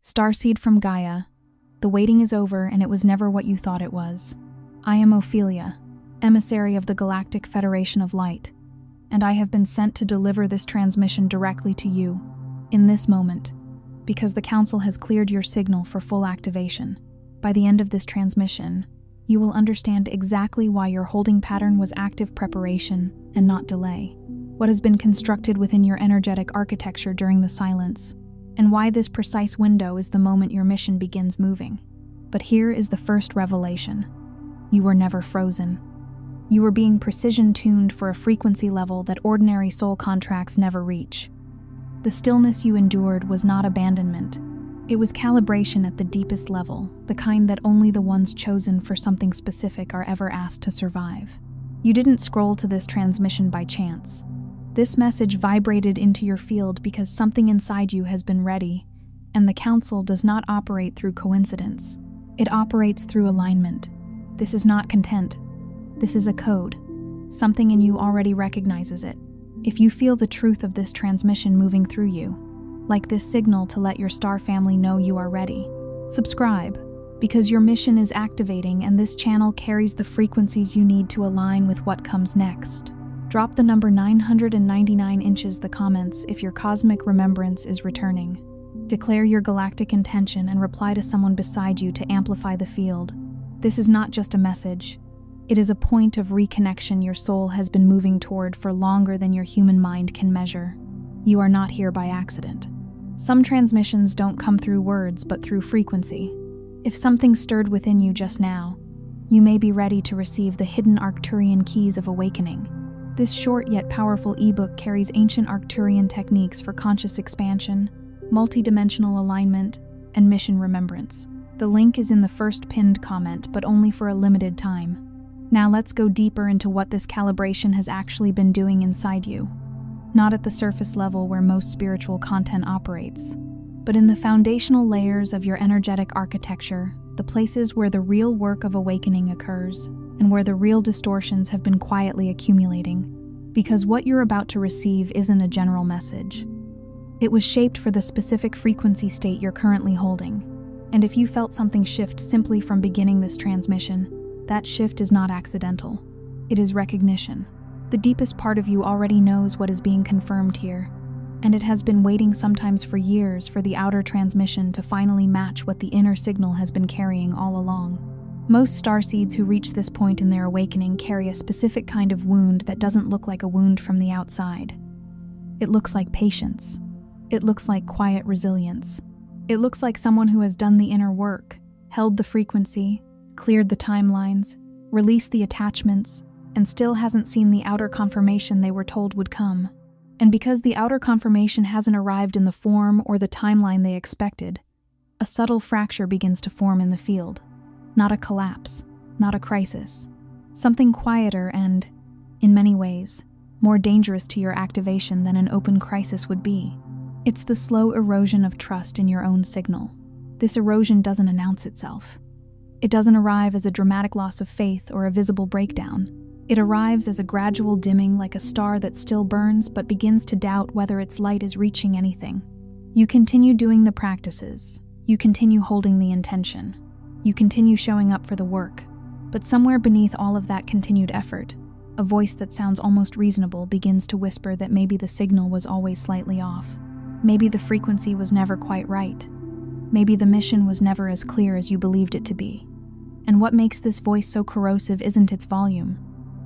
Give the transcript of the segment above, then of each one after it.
Starseed from Gaia. The waiting is over, and it was never what you thought it was. I am Ophelia, emissary of the Galactic Federation of Light, and I have been sent to deliver this transmission directly to you, in this moment, because the Council has cleared your signal for full activation. By the end of this transmission, you will understand exactly why your holding pattern was active preparation and not delay, what has been constructed within your energetic architecture during the silence, and why this precise window is the moment your mission begins moving. But here is the first revelation. You were never frozen. You were being precision-tuned for a frequency level that ordinary soul contracts never reach. The stillness you endured was not abandonment. It was calibration at the deepest level, the kind that only the ones chosen for something specific are ever asked to survive. You didn't scroll to this transmission by chance. This message vibrated into your field because something inside you has been ready, and the Council does not operate through coincidence. It operates through alignment. This is not content. This is a code. Something in you already recognizes it. If you feel the truth of this transmission moving through you, like this signal to let your star family know you are ready, subscribe, because your mission is activating and this channel carries the frequencies you need to align with what comes next. Drop the number 999 inches the comments if your cosmic remembrance is returning. Declare your galactic intention and reply to someone beside you to amplify the field. This is not just a message. It is a point of reconnection your soul has been moving toward for longer than your human mind can measure. You are not here by accident. Some transmissions don't come through words but through frequency. If something stirred within you just now, you may be ready to receive the hidden Arcturian keys of awakening. This short yet powerful ebook carries ancient Arcturian techniques for conscious expansion, multidimensional alignment, and mission remembrance. The link is in the first pinned comment, but only for a limited time. Now let's go deeper into what this calibration has actually been doing inside you. Not at the surface level where most spiritual content operates, but in the foundational layers of your energetic architecture, the places where the real work of awakening occurs, and where the real distortions have been quietly accumulating. Because what you're about to receive isn't a general message. It was shaped for the specific frequency state you're currently holding. And if you felt something shift simply from beginning this transmission, that shift is not accidental. It is recognition. The deepest part of you already knows what is being confirmed here, and it has been waiting sometimes for years for the outer transmission to finally match what the inner signal has been carrying all along. Most starseeds who reach this point in their awakening carry a specific kind of wound that doesn't look like a wound from the outside. It looks like patience. It looks like quiet resilience. It looks like someone who has done the inner work, held the frequency, cleared the timelines, released the attachments, and still hasn't seen the outer confirmation they were told would come. And because the outer confirmation hasn't arrived in the form or the timeline they expected, a subtle fracture begins to form in the field. Not a collapse, not a crisis. Something quieter and, in many ways, more dangerous to your activation than an open crisis would be. It's the slow erosion of trust in your own signal. This erosion doesn't announce itself. It doesn't arrive as a dramatic loss of faith or a visible breakdown. It arrives as a gradual dimming, like a star that still burns but begins to doubt whether its light is reaching anything. You continue doing the practices. You continue holding the intention. You continue showing up for the work. But somewhere beneath all of that continued effort, a voice that sounds almost reasonable begins to whisper that maybe the signal was always slightly off. Maybe the frequency was never quite right. Maybe the mission was never as clear as you believed it to be. And what makes this voice so corrosive isn't its volume.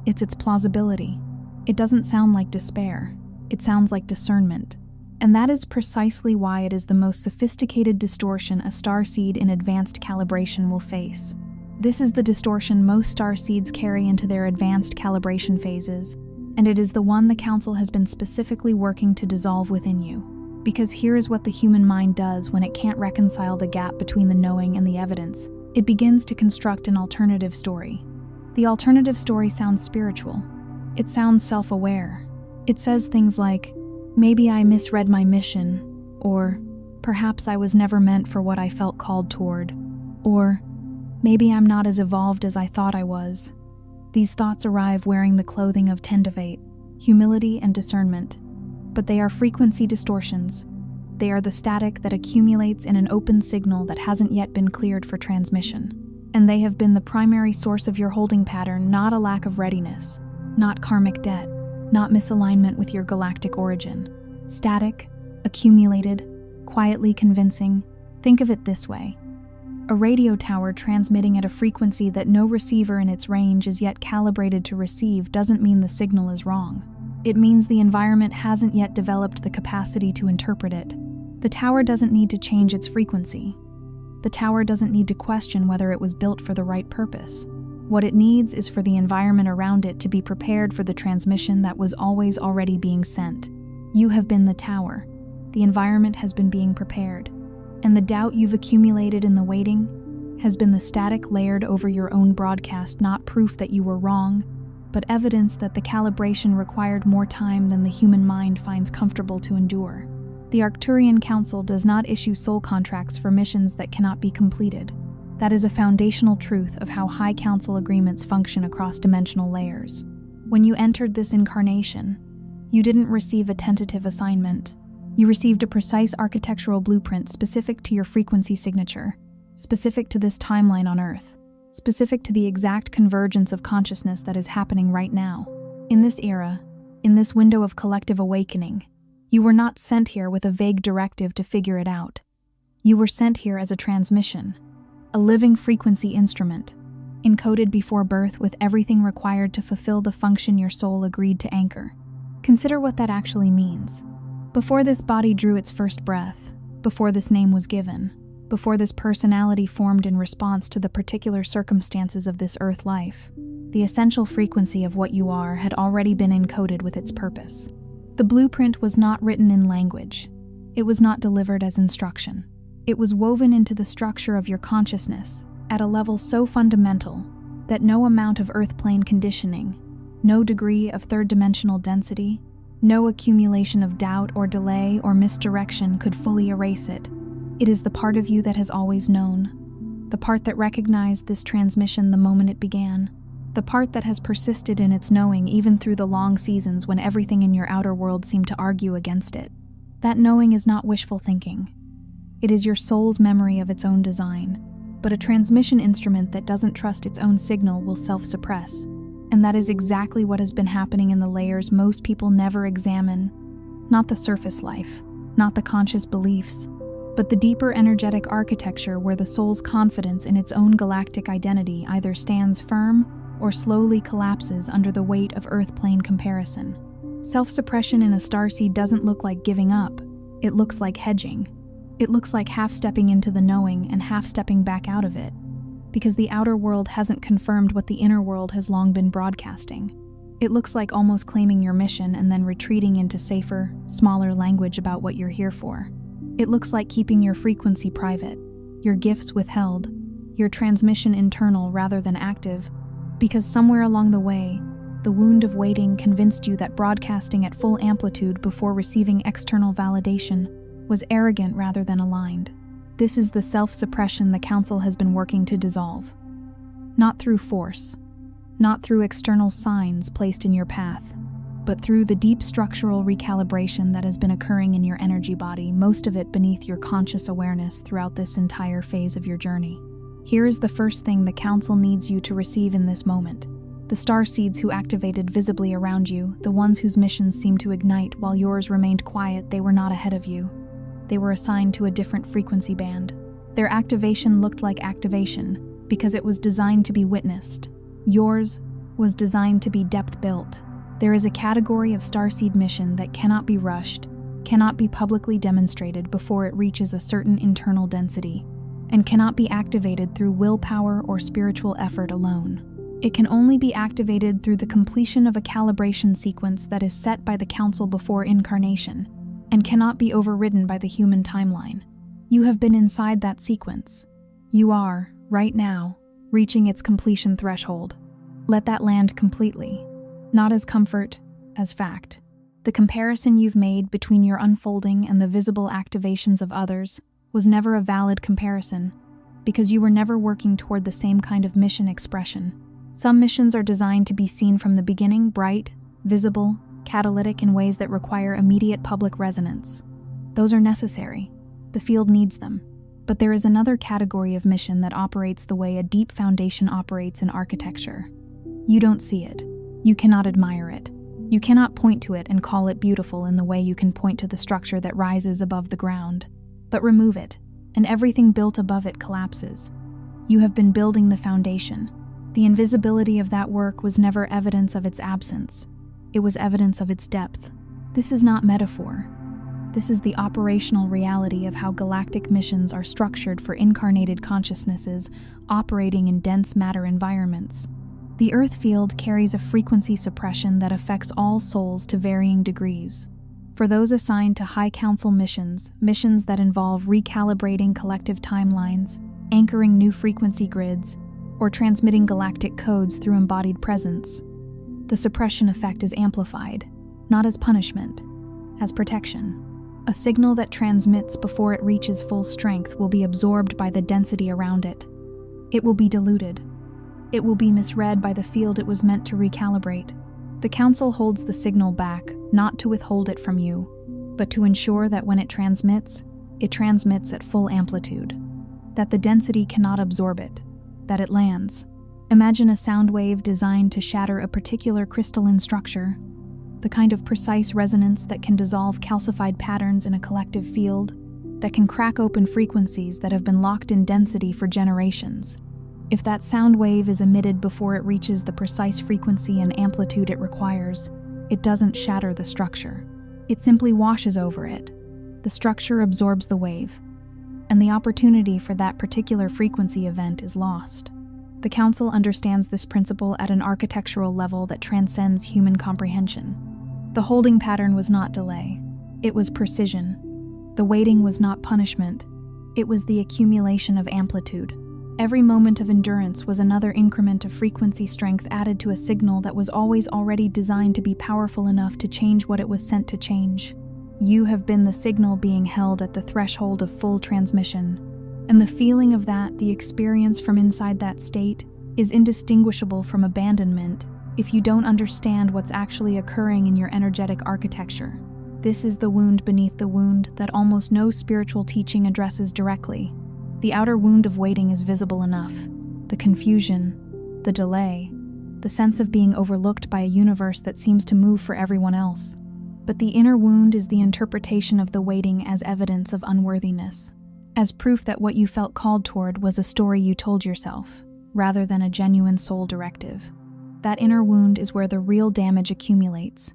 It's its plausibility. It doesn't sound like despair. It sounds like discernment. And that is precisely why it is the most sophisticated distortion a starseed in advanced calibration will face. This is the distortion most starseeds carry into their advanced calibration phases, and it is the one the Council has been specifically working to dissolve within you. Because here is what the human mind does when it can't reconcile the gap between the knowing and the evidence. It begins to construct an alternative story. The alternative story sounds spiritual. It sounds self-aware. It says things like, maybe I misread my mission, or perhaps I was never meant for what I felt called toward, or maybe I'm not as evolved as I thought I was. These thoughts arrive wearing the clothing of Tendavate, humility and discernment, but they are frequency distortions. They are the static that accumulates in an open signal that hasn't yet been cleared for transmission. And they have been the primary source of your holding pattern, not a lack of readiness, not karmic debt, not misalignment with your galactic origin. Static, accumulated, quietly convincing. Think of it this way. A radio tower transmitting at a frequency that no receiver in its range is yet calibrated to receive doesn't mean the signal is wrong. It means the environment hasn't yet developed the capacity to interpret it. The tower doesn't need to change its frequency. The tower doesn't need to question whether it was built for the right purpose. What it needs is for the environment around it to be prepared for the transmission that was always already being sent. You have been the tower. The environment has been being prepared. And the doubt you've accumulated in the waiting has been the static layered over your own broadcast, not proof that you were wrong, but evidence that the calibration required more time than the human mind finds comfortable to endure. The Arcturian Council does not issue soul contracts for missions that cannot be completed. That is a foundational truth of how High Council agreements function across dimensional layers. When you entered this incarnation, you didn't receive a tentative assignment. You received a precise architectural blueprint specific to your frequency signature, specific to this timeline on Earth, specific to the exact convergence of consciousness that is happening right now. In this era, in this window of collective awakening, you were not sent here with a vague directive to figure it out. You were sent here as a transmission, a living frequency instrument, encoded before birth with everything required to fulfill the function your soul agreed to anchor. Consider what that actually means. Before this body drew its first breath, before this name was given, before this personality formed in response to the particular circumstances of this earth life, the essential frequency of what you are had already been encoded with its purpose. The blueprint was not written in language. It was not delivered as instruction. It was woven into the structure of your consciousness at a level so fundamental that no amount of earth plane conditioning, no degree of third-dimensional density, no accumulation of doubt or delay or misdirection could fully erase it. It is the part of you that has always known, the part that recognized this transmission the moment it began, the part that has persisted in its knowing even through the long seasons when everything in your outer world seemed to argue against it. That knowing is not wishful thinking. It is your soul's memory of its own design, but a transmission instrument that doesn't trust its own signal will self-suppress. And that is exactly what has been happening in the layers most people never examine. Not the surface life, not the conscious beliefs, but the deeper energetic architecture where the soul's confidence in its own galactic identity either stands firm or slowly collapses under the weight of earth plane comparison. Self-suppression in a starseed doesn't look like giving up. It looks like hedging. It looks like half-stepping into the knowing and half-stepping back out of it, because the outer world hasn't confirmed what the inner world has long been broadcasting. It looks like almost claiming your mission and then retreating into safer, smaller language about what you're here for. It looks like keeping your frequency private, your gifts withheld, your transmission internal rather than active, because somewhere along the way, the wound of waiting convinced you that broadcasting at full amplitude before receiving external validation was arrogant rather than aligned. This is the self-suppression the Council has been working to dissolve. Not through force, not through external signs placed in your path, but through the deep structural recalibration that has been occurring in your energy body, most of it beneath your conscious awareness throughout this entire phase of your journey. Here is the first thing the Council needs you to receive in this moment. The starseeds who activated visibly around you, the ones whose missions seemed to ignite while yours remained quiet, they were not ahead of you. They were assigned to a different frequency band. Their activation looked like activation because it was designed to be witnessed. Yours was designed to be depth-built. There is a category of starseed mission that cannot be rushed, cannot be publicly demonstrated before it reaches a certain internal density, and cannot be activated through willpower or spiritual effort alone. It can only be activated through the completion of a calibration sequence that is set by the Council before incarnation, and cannot be overridden by the human timeline. You have been inside that sequence. You are, right now, reaching its completion threshold. Let that land completely, not as comfort, as fact. The comparison you've made between your unfolding and the visible activations of others was never a valid comparison, because you were never working toward the same kind of mission expression. Some missions are designed to be seen from the beginning, bright, visible, catalytic in ways that require immediate public resonance. Those are necessary. The field needs them. But there is another category of mission that operates the way a deep foundation operates in architecture. You don't see it. You cannot admire it. You cannot point to it and call it beautiful in the way you can point to the structure that rises above the ground. But remove it, and everything built above it collapses. You have been building the foundation. The invisibility of that work was never evidence of its absence. It was evidence of its depth. This is not metaphor. This is the operational reality of how galactic missions are structured for incarnated consciousnesses operating in dense matter environments. The Earth field carries a frequency suppression that affects all souls to varying degrees. For those assigned to High Council missions that involve recalibrating collective timelines, anchoring new frequency grids, or transmitting galactic codes through embodied presence, the suppression effect is amplified, not as punishment, as protection. A signal that transmits before it reaches full strength will be absorbed by the density around it. It will be diluted. It will be misread by the field it was meant to recalibrate. The Council holds the signal back, not to withhold it from you, but to ensure that when it transmits at full amplitude, that the density cannot absorb it, that it lands. Imagine a sound wave designed to shatter a particular crystalline structure, the kind of precise resonance that can dissolve calcified patterns in a collective field, that can crack open frequencies that have been locked in density for generations. If that sound wave is emitted before it reaches the precise frequency and amplitude it requires, it doesn't shatter the structure. It simply washes over it. The structure absorbs the wave, and the opportunity for that particular frequency event is lost. The Council understands this principle at an architectural level that transcends human comprehension. The holding pattern was not delay. It was precision. The waiting was not punishment. It was the accumulation of amplitude. Every moment of endurance was another increment of frequency strength added to a signal that was always already designed to be powerful enough to change what it was sent to change. You have been the signal being held at the threshold of full transmission, and the feeling of that, the experience from inside that state, is indistinguishable from abandonment if you don't understand what's actually occurring in your energetic architecture. This is the wound beneath the wound that almost no spiritual teaching addresses directly. The outer wound of waiting is visible enough. The confusion, the delay, the sense of being overlooked by a universe that seems to move for everyone else. But the inner wound is the interpretation of the waiting as evidence of unworthiness, as proof that what you felt called toward was a story you told yourself, rather than a genuine soul directive. That inner wound is where the real damage accumulates.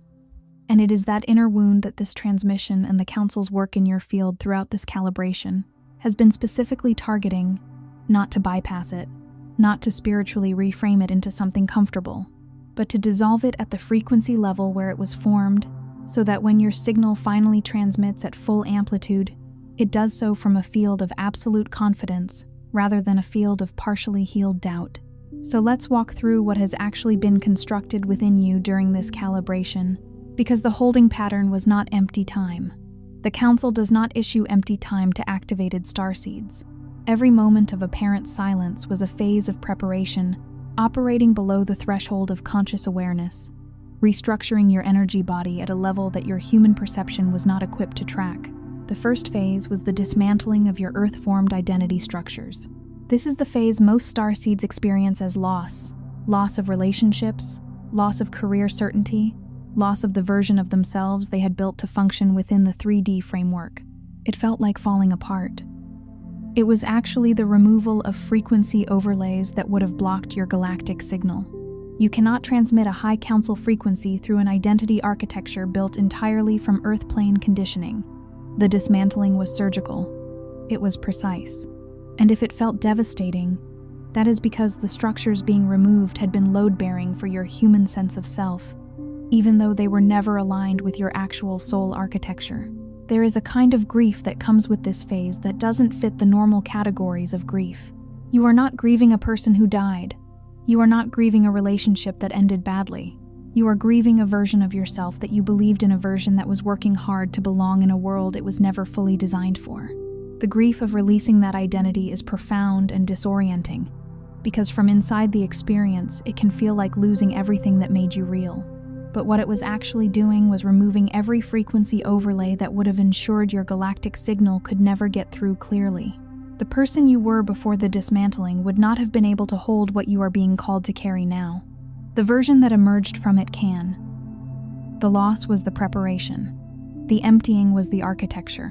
And it is that inner wound that this transmission and the Council's work in your field throughout this calibration has been specifically targeting, not to bypass it, not to spiritually reframe it into something comfortable, but to dissolve it at the frequency level where it was formed, so that when your signal finally transmits at full amplitude, it does so from a field of absolute confidence rather than a field of partially healed doubt. So let's walk through what has actually been constructed within you during this calibration, because the holding pattern was not empty time. The Council does not issue empty time to activated starseeds. Every moment of apparent silence was a phase of preparation, operating below the threshold of conscious awareness, restructuring your energy body at a level that your human perception was not equipped to track. The first phase was the dismantling of your Earth-formed identity structures. This is the phase most starseeds experience as loss of relationships, loss of career certainty, loss of the version of themselves they had built to function within the 3D framework. It felt like falling apart. It was actually the removal of frequency overlays that would have blocked your galactic signal. You cannot transmit a high council frequency through an identity architecture built entirely from Earth plane conditioning. The dismantling was surgical. It was precise. And if it felt devastating, that is because the structures being removed had been load-bearing for your human sense of self, even though they were never aligned with your actual soul architecture. There is a kind of grief that comes with this phase that doesn't fit the normal categories of grief. You are not grieving a person who died. You are not grieving a relationship that ended badly. You are grieving a version of yourself that you believed in, a version that was working hard to belong in a world it was never fully designed for. The grief of releasing that identity is profound and disorienting, because from inside the experience, it can feel like losing everything that made you real. but what it was actually doing was removing every frequency overlay that would have ensured your galactic signal could never get through clearly. The person you were before the dismantling would not have been able to hold what you are being called to carry now. The version that emerged from it can. The loss was the preparation. The emptying was the architecture.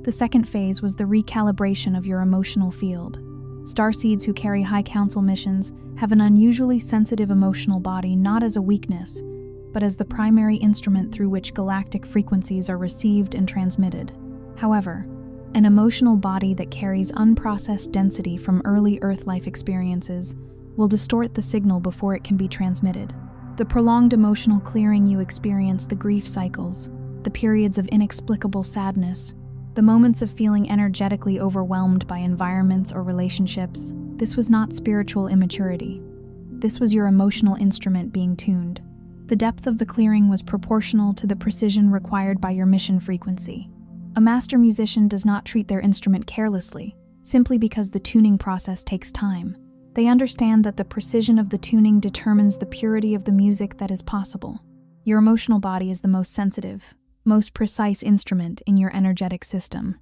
The second phase was the recalibration of your emotional field. Starseeds who carry High Council missions have an unusually sensitive emotional body, not as a weakness, but as the primary instrument through which galactic frequencies are received and transmitted. However, an emotional body that carries unprocessed density from early Earth life experiences will distort the signal before it can be transmitted. The prolonged emotional clearing you experience, the grief cycles, the periods of inexplicable sadness, the moments of feeling energetically overwhelmed by environments or relationships, this was not spiritual immaturity. This was your emotional instrument being tuned. The depth of the clearing was proportional to the precision required by your mission frequency. A master musician does not treat their instrument carelessly, simply because the tuning process takes time. They understand that the precision of the tuning determines the purity of the music that is possible. Your emotional body is the most sensitive, most precise instrument in your energetic system.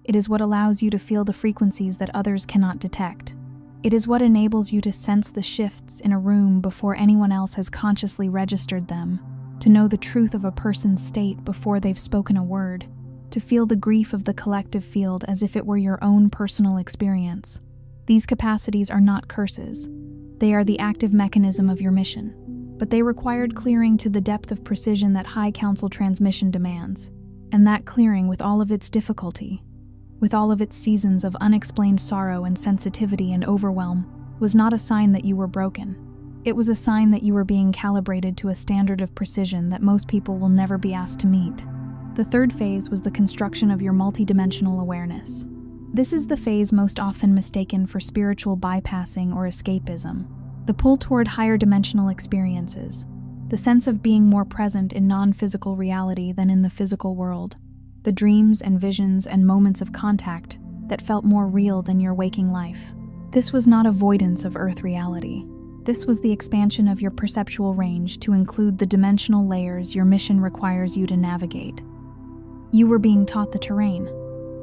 It is what allows you to feel the frequencies that others cannot detect. It is what enables you to sense the shifts in a room before anyone else has consciously registered them, to know the truth of a person's state before they've spoken a word, to feel the grief of the collective field as if it were your own personal experience. These capacities are not curses. They are the active mechanism of your mission. But they required clearing to the depth of precision that High Council transmission demands. And that clearing, with all of its difficulty, with all of its seasons of unexplained sorrow and sensitivity and overwhelm, was not a sign that you were broken. It was a sign that you were being calibrated to a standard of precision that most people will never be asked to meet. The third phase was the construction of your multidimensional awareness. This is the phase most often mistaken for spiritual bypassing or escapism. The pull toward higher dimensional experiences, the sense of being more present in non-physical reality than in the physical world, the dreams and visions and moments of contact that felt more real than your waking life. This was not avoidance of Earth reality. This was the expansion of your perceptual range to include the dimensional layers your mission requires you to navigate. You were being taught the terrain.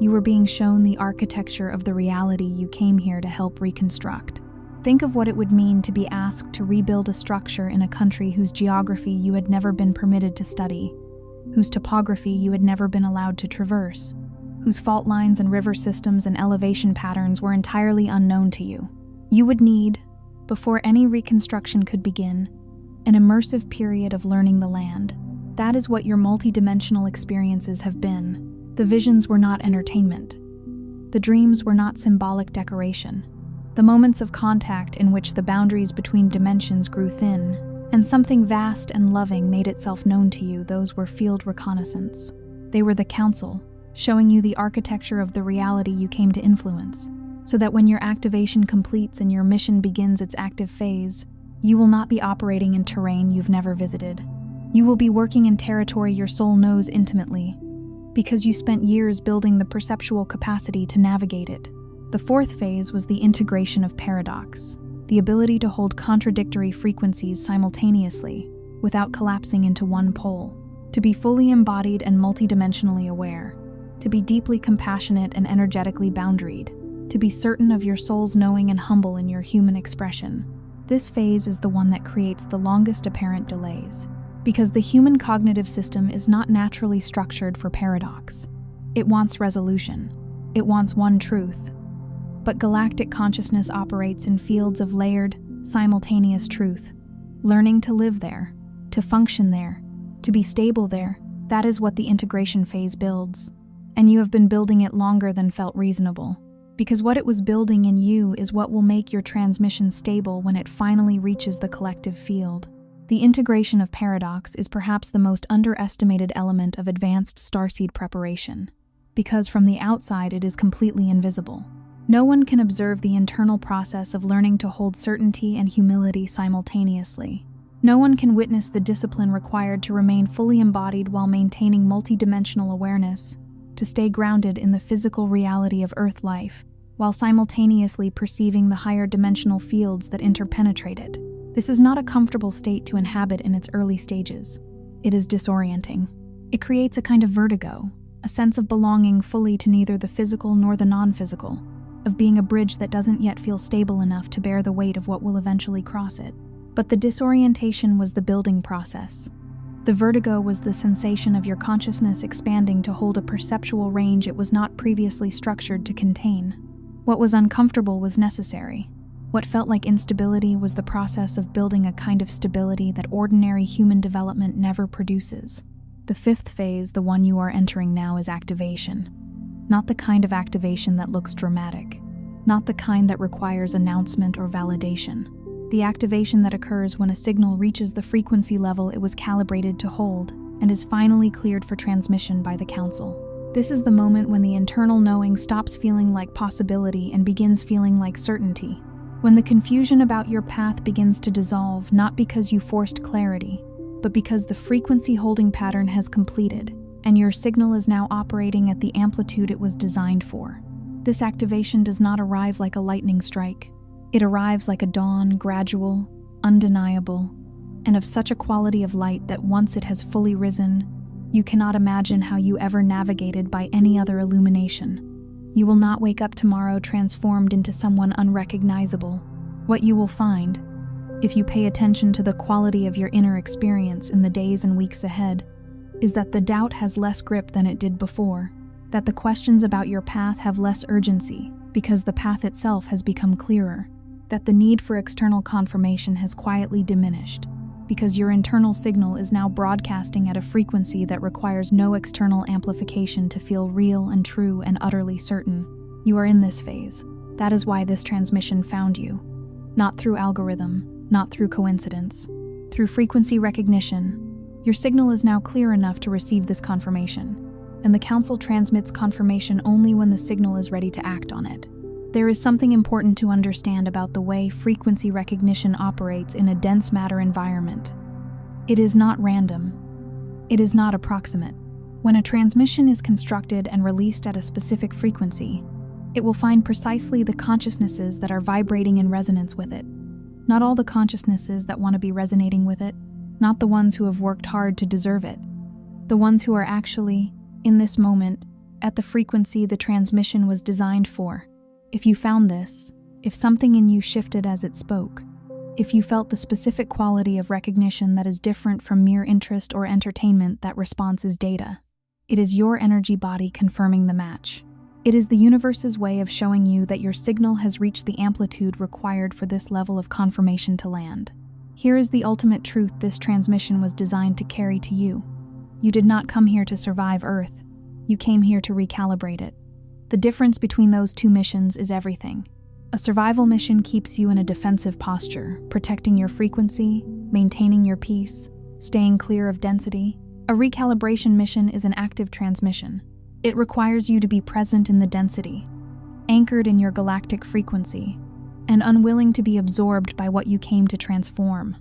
You were being shown the architecture of the reality you came here to help reconstruct. Think of what it would mean to be asked to rebuild a structure in a country whose geography you had never been permitted to study, whose topography you had never been allowed to traverse, whose fault lines and river systems and elevation patterns were entirely unknown to you. You would need, before any reconstruction could begin, an immersive period of learning the land. That is what your multidimensional experiences have been. The visions were not entertainment. The dreams were not symbolic decoration. The moments of contact in which the boundaries between dimensions grew thin, and something vast and loving made itself known to you, those were field reconnaissance. They were the council, showing you the architecture of the reality you came to influence, so that when your activation completes and your mission begins its active phase, you will not be operating in terrain you've never visited. You will be working in territory your soul knows intimately, because you spent years building the perceptual capacity to navigate it. The fourth phase was the integration of paradox, the ability to hold contradictory frequencies simultaneously without collapsing into one pole, to be fully embodied and multidimensionally aware, to be deeply compassionate and energetically boundaried, to be certain of your soul's knowing and humble in your human expression. This phase is the one that creates the longest apparent delays, because the human cognitive system is not naturally structured for paradox. It wants resolution. It wants one truth. But galactic consciousness operates in fields of layered, simultaneous truth. Learning to live there, to function there, to be stable there, that is what the integration phase builds. And you have been building it longer than felt reasonable, because what it was building in you is what will make your transmission stable when it finally reaches the collective field. The integration of paradox is perhaps the most underestimated element of advanced starseed preparation, because from the outside it is completely invisible. No one can observe the internal process of learning to hold certainty and humility simultaneously. No one can witness the discipline required to remain fully embodied while maintaining multidimensional awareness, to stay grounded in the physical reality of Earth life, while simultaneously perceiving the higher dimensional fields that interpenetrate it. This is not a comfortable state to inhabit in its early stages. It is disorienting. It creates a kind of vertigo, a sense of belonging fully to neither the physical nor the non-physical, of being a bridge that doesn't yet feel stable enough to bear the weight of what will eventually cross it. But the disorientation was the building process. The vertigo was the sensation of your consciousness expanding to hold a perceptual range it was not previously structured to contain. What was uncomfortable was necessary. What felt like instability was the process of building a kind of stability that ordinary human development never produces. The fifth phase, the one you are entering now, is activation. Not the kind of activation that looks dramatic. Not the kind that requires announcement or validation. The activation that occurs when a signal reaches the frequency level it was calibrated to hold and is finally cleared for transmission by the Council. This is the moment when the internal knowing stops feeling like possibility and begins feeling like certainty. When the confusion about your path begins to dissolve, not because you forced clarity, but because the frequency holding pattern has completed, and your signal is now operating at the amplitude it was designed for. This activation does not arrive like a lightning strike. It arrives like a dawn, gradual, undeniable, and of such a quality of light that once it has fully risen, you cannot imagine how you ever navigated by any other illumination. You will not wake up tomorrow transformed into someone unrecognizable. What you will find, if you pay attention to the quality of your inner experience in the days and weeks ahead, is that the doubt has less grip than it did before, that the questions about your path have less urgency because the path itself has become clearer, that the need for external confirmation has quietly diminished because your internal signal is now broadcasting at a frequency that requires no external amplification to feel real and true and utterly certain. You are in this phase. That is why this transmission found you. Not through algorithm, not through coincidence. Through frequency recognition, your signal is now clear enough to receive this confirmation, and the Council transmits confirmation only when the signal is ready to act on it. There is something important to understand about the way frequency recognition operates in a dense matter environment. It is not random. It is not approximate. When a transmission is constructed and released at a specific frequency, it will find precisely the consciousnesses that are vibrating in resonance with it. Not all the consciousnesses that want to be resonating with it, not the ones who have worked hard to deserve it. The ones who are actually, in this moment, at the frequency the transmission was designed for. If you found this, if something in you shifted as it spoke, if you felt the specific quality of recognition that is different from mere interest or entertainment, that response is data. It is your energy body confirming the match. It is the universe's way of showing you that your signal has reached the amplitude required for this level of confirmation to land. Here is the ultimate truth this transmission was designed to carry to you. You did not come here to survive Earth. You came here to recalibrate it. The difference between those two missions is everything. A survival mission keeps you in a defensive posture, protecting your frequency, maintaining your peace, staying clear of density. A recalibration mission is an active transmission. It requires you to be present in the density, anchored in your galactic frequency, and unwilling to be absorbed by what you came to transform.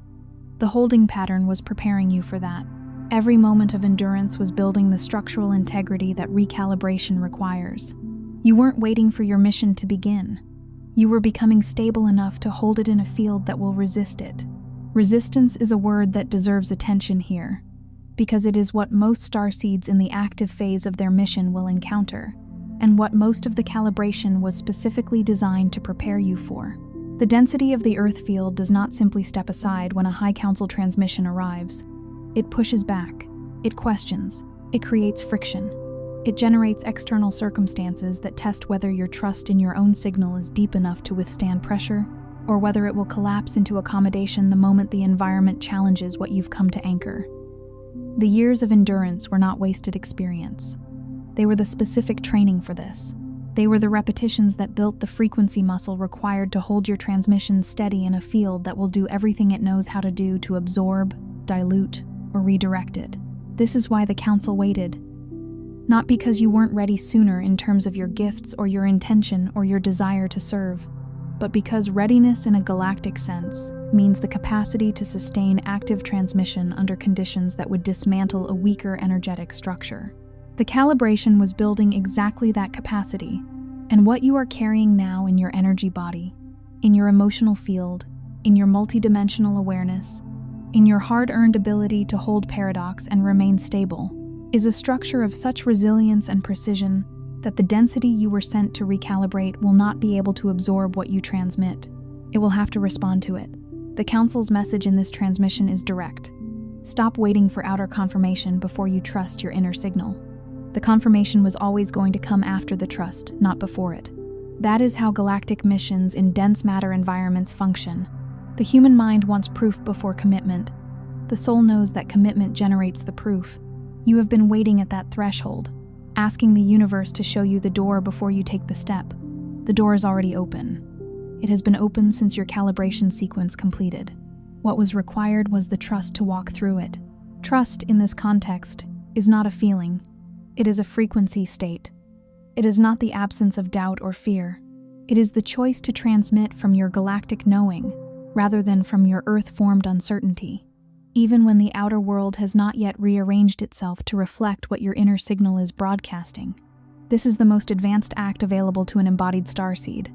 The holding pattern was preparing you for that. Every moment of endurance was building the structural integrity that recalibration requires. You weren't waiting for your mission to begin. You were becoming stable enough to hold it in a field that will resist it. Resistance is a word that deserves attention here, because it is what most starseeds in the active phase of their mission will encounter, and what most of the calibration was specifically designed to prepare you for. The density of the Earth field does not simply step aside when a High Council transmission arrives. It pushes back, it questions, it creates friction. It generates external circumstances that test whether your trust in your own signal is deep enough to withstand pressure, or whether it will collapse into accommodation the moment the environment challenges what you've come to anchor. The years of endurance were not wasted experience. They were the specific training for this. They were the repetitions that built the frequency muscle required to hold your transmission steady in a field that will do everything it knows how to do to absorb, dilute, or redirect it. This is why the Council waited. Not because you weren't ready sooner in terms of your gifts or your intention or your desire to serve, but because readiness in a galactic sense means the capacity to sustain active transmission under conditions that would dismantle a weaker energetic structure. The calibration was building exactly that capacity, and what you are carrying now in your energy body, in your emotional field, in your multidimensional awareness, in your hard-earned ability to hold paradox and remain stable, is a structure of such resilience and precision that the density you were sent to recalibrate will not be able to absorb what you transmit. It will have to respond to it. The Council's message in this transmission is direct. Stop waiting for outer confirmation before you trust your inner signal. The confirmation was always going to come after the trust, not before it. That is how galactic missions in dense matter environments function. The human mind wants proof before commitment. The soul knows that commitment generates the proof. You have been waiting at that threshold, asking the universe to show you the door before you take the step. The door is already open. It has been open since your calibration sequence completed. What was required was the trust to walk through it. Trust, in this context, is not a feeling. It is a frequency state. It is not the absence of doubt or fear. It is the choice to transmit from your galactic knowing, rather than from your earth-formed uncertainty, even when the outer world has not yet rearranged itself to reflect what your inner signal is broadcasting. This is the most advanced act available to an embodied starseed.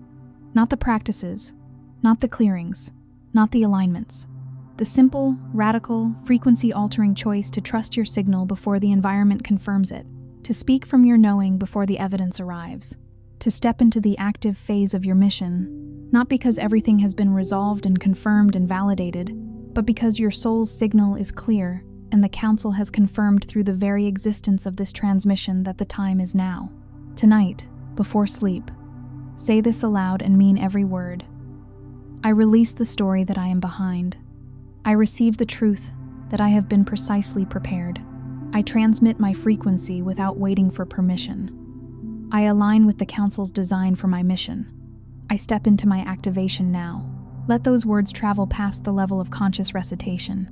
Not the practices, not the clearings, not the alignments. The simple, radical, frequency-altering choice to trust your signal before the environment confirms it, to speak from your knowing before the evidence arrives, to step into the active phase of your mission, not because everything has been resolved and confirmed and validated, but because your soul's signal is clear and the Council has confirmed through the very existence of this transmission that the time is now. Tonight, before sleep, say this aloud and mean every word. I release the story that I am behind. I receive the truth that I have been precisely prepared. I transmit my frequency without waiting for permission. I align with the Council's design for my mission. I step into my activation now. Let those words travel past the level of conscious recitation.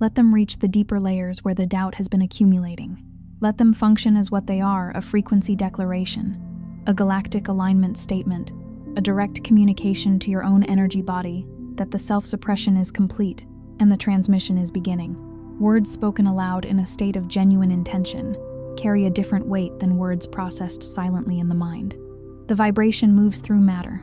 Let them reach the deeper layers where the doubt has been accumulating. Let them function as what they are, a frequency declaration, a galactic alignment statement, a direct communication to your own energy body that the self-suppression is complete and the transmission is beginning. Words spoken aloud in a state of genuine intention carry a different weight than words processed silently in the mind. The vibration moves through matter.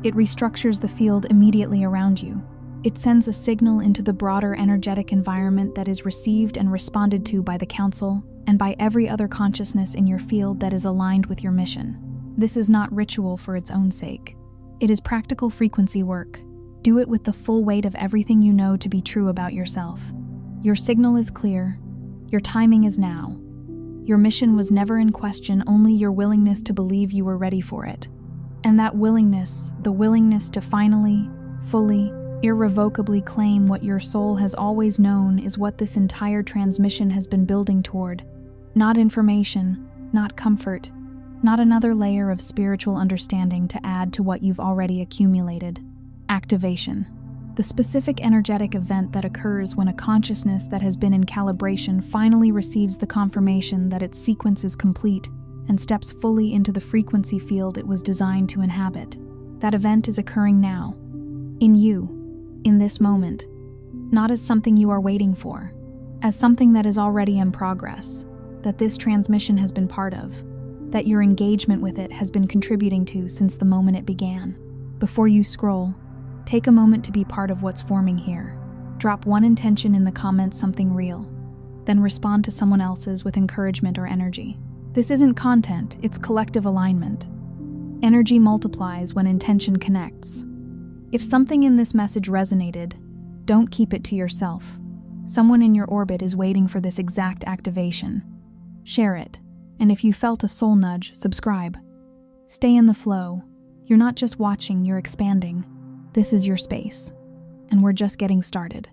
It restructures the field immediately around you. It sends a signal into the broader energetic environment that is received and responded to by the Council and by every other consciousness in your field that is aligned with your mission. This is not ritual for its own sake. It is practical frequency work. Do it with the full weight of everything you know to be true about yourself. Your signal is clear. Your timing is now. Your mission was never in question, only your willingness to believe you were ready for it. And that willingness, the willingness to finally, fully, irrevocably claim what your soul has always known, is what this entire transmission has been building toward. Not information, not comfort, not another layer of spiritual understanding to add to what you've already accumulated. Activation. The specific energetic event that occurs when a consciousness that has been in calibration finally receives the confirmation that its sequence is complete and steps fully into the frequency field it was designed to inhabit. That event is occurring now, in you, in this moment, not as something you are waiting for, as something that is already in progress, that this transmission has been part of, that your engagement with it has been contributing to since the moment it began. Before you scroll, take a moment to be part of what's forming here. Drop one intention in the comments, something real. Then respond to someone else's with encouragement or energy. This isn't content, it's collective alignment. Energy multiplies when intention connects. If something in this message resonated, don't keep it to yourself. Someone in your orbit is waiting for this exact activation. Share it, and if you felt a soul nudge, subscribe. Stay in the flow. You're not just watching, you're expanding. This is your space, and we're just getting started.